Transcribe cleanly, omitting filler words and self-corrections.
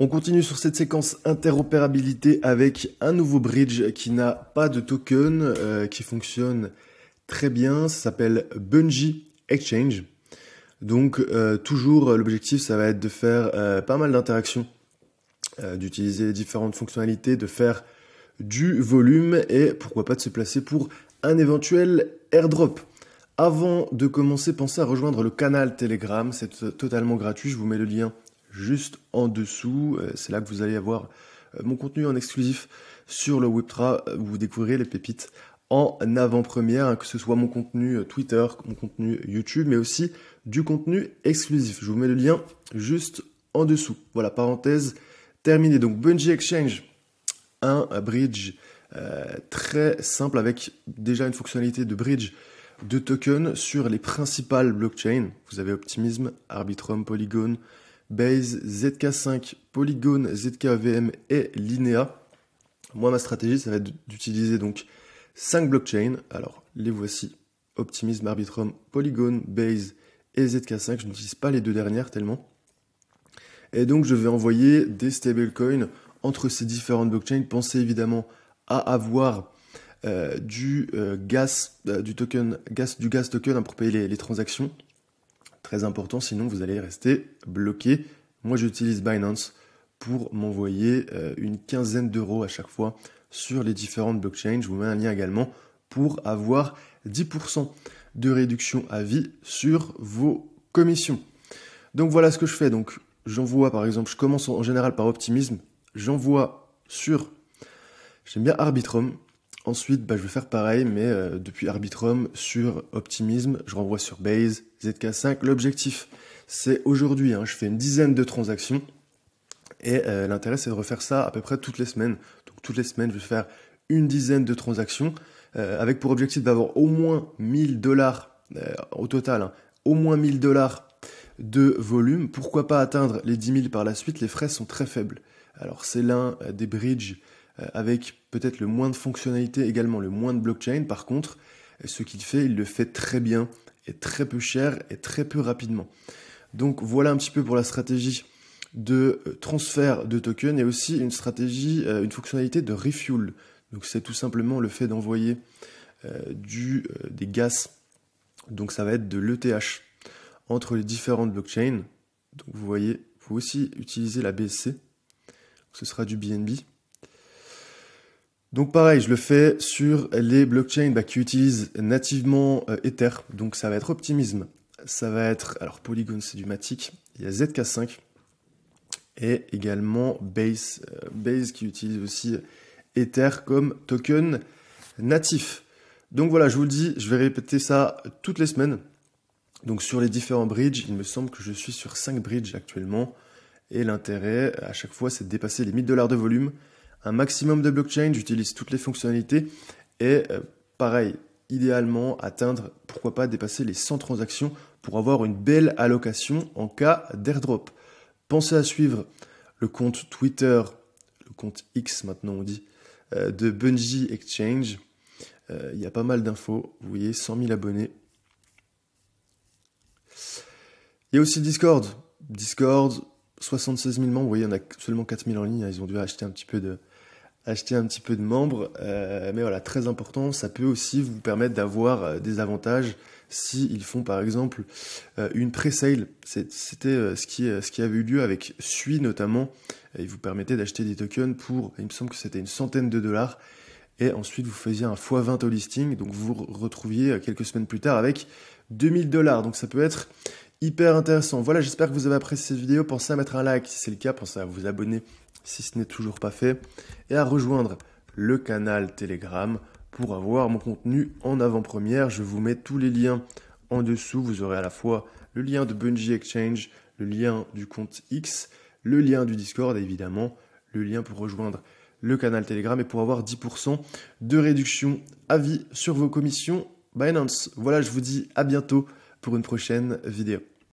On continue sur cette séquence interopérabilité avec un nouveau bridge qui n'a pas de token, qui fonctionne très bien. Ça s'appelle Bungie Exchange. Donc toujours l'objectif ça va être de faire pas mal d'interactions, d'utiliser différentes fonctionnalités, de faire du volume et pourquoi pas de se placer pour un éventuel airdrop. Avant de commencer, pensez à rejoindre le canal Telegram, c'est totalement gratuit, je vous mets le lien juste en dessous. C'est là que vous allez avoir mon contenu en exclusif sur le Web3, où vous découvrirez les pépites en avant-première, que ce soit mon contenu Twitter, mon contenu YouTube, mais aussi du contenu exclusif. Je vous mets le lien juste en dessous. Voilà, parenthèse terminée. Donc Bungie Exchange, un bridge très simple avec déjà une fonctionnalité de bridge de tokens sur les principales blockchains. Vous avez Optimism, Arbitrum, Polygon, Base, ZK5, Polygon, ZKVM et Linea. Moi, ma stratégie, ça va être d'utiliser donc 5 blockchains. Alors, les voici. Optimism, Arbitrum, Polygon, Base et ZK5. Je n'utilise pas les deux dernières tellement. Et donc, je vais envoyer des stablecoins entre ces différentes blockchains. Pensez évidemment à avoir du gas token pour payer les transactions. Très important, sinon vous allez rester bloqué. Moi, j'utilise Binance pour m'envoyer une quinzaine d'euros à chaque fois sur les différentes blockchains. Je vous mets un lien également pour avoir 10% de réduction à vie sur vos commissions. Donc voilà ce que je fais. Donc j'envoie par exemple, je commence en général par Optimism. J'envoie sur, j'aime bien Arbitrum. Ensuite, je vais faire pareil, mais depuis Arbitrum sur Optimism, je renvoie sur Base, ZK5. L'objectif, c'est aujourd'hui, je fais une dizaine de transactions. Et l'intérêt, c'est de refaire ça à peu près toutes les semaines. Donc toutes les semaines, je vais faire une dizaine de transactions, avec pour objectif d'avoir au moins 1000 dollars au total, au moins 1000 dollars de volume. Pourquoi pas atteindre les 10 000 par la suite? Les frais sont très faibles. Alors c'est l'un des bridges avec peut-être le moins de fonctionnalités, également le moins de blockchain. Par contre, ce qu'il fait, il le fait très bien et très peu cher et très peu rapidement. Donc voilà un petit peu pour la stratégie de transfert de tokens et aussi une stratégie, une fonctionnalité de refuel. Donc c'est tout simplement le fait d'envoyer des gaz. Donc ça va être de l'ETH entre les différentes blockchains. Donc vous voyez, il faut aussi utiliser la BSC. Ce sera du BNB. Donc pareil, je le fais sur les blockchains qui utilisent nativement Ether. Donc ça va être Optimism, ça va être, alors Polygon c'est du Matic, il y a ZK5 et également Base qui utilise aussi Ether comme token natif. Donc voilà, je vous le dis, je vais répéter ça toutes les semaines. Donc sur les différents bridges, il me semble que je suis sur 5 bridges actuellement. Et l'intérêt à chaque fois, c'est de dépasser les 1000 dollars de volume. Un maximum de blockchain, j'utilise toutes les fonctionnalités et pareil, idéalement atteindre, pourquoi pas dépasser les 100 transactions pour avoir une belle allocation en cas d'airdrop. Pensez à suivre le compte Twitter, le compte X maintenant on dit, de Bungie Exchange. Il y a pas mal d'infos, vous voyez, 100 000 abonnés. Il y a aussi Discord, 76 000 membres, vous voyez, il y en a seulement 4 000 en ligne, ils ont dû acheter un petit peu de membres, mais voilà, très important, ça peut aussi vous permettre d'avoir des avantages s'ils font par exemple une pré-sale. C'était ce qui avait eu lieu avec Sui notamment, il vous permettait d'acheter des tokens pour, il me semble que c'était une centaine de dollars, et ensuite vous faisiez un x20 au listing, donc vous vous retrouviez quelques semaines plus tard avec 2000 dollars, donc ça peut être hyper intéressant. Voilà, j'espère que vous avez apprécié cette vidéo. Pensez à mettre un like si c'est le cas. Pensez à vous abonner si ce n'est toujours pas fait. Et à rejoindre le canal Telegram pour avoir mon contenu en avant-première. Je vous mets tous les liens en dessous. Vous aurez à la fois le lien de Bungie Exchange, le lien du compte X, le lien du Discord et évidemment le lien pour rejoindre le canal Telegram et pour avoir 10% de réduction à vie sur vos commissions Binance. Voilà, je vous dis à bientôt pour une prochaine vidéo.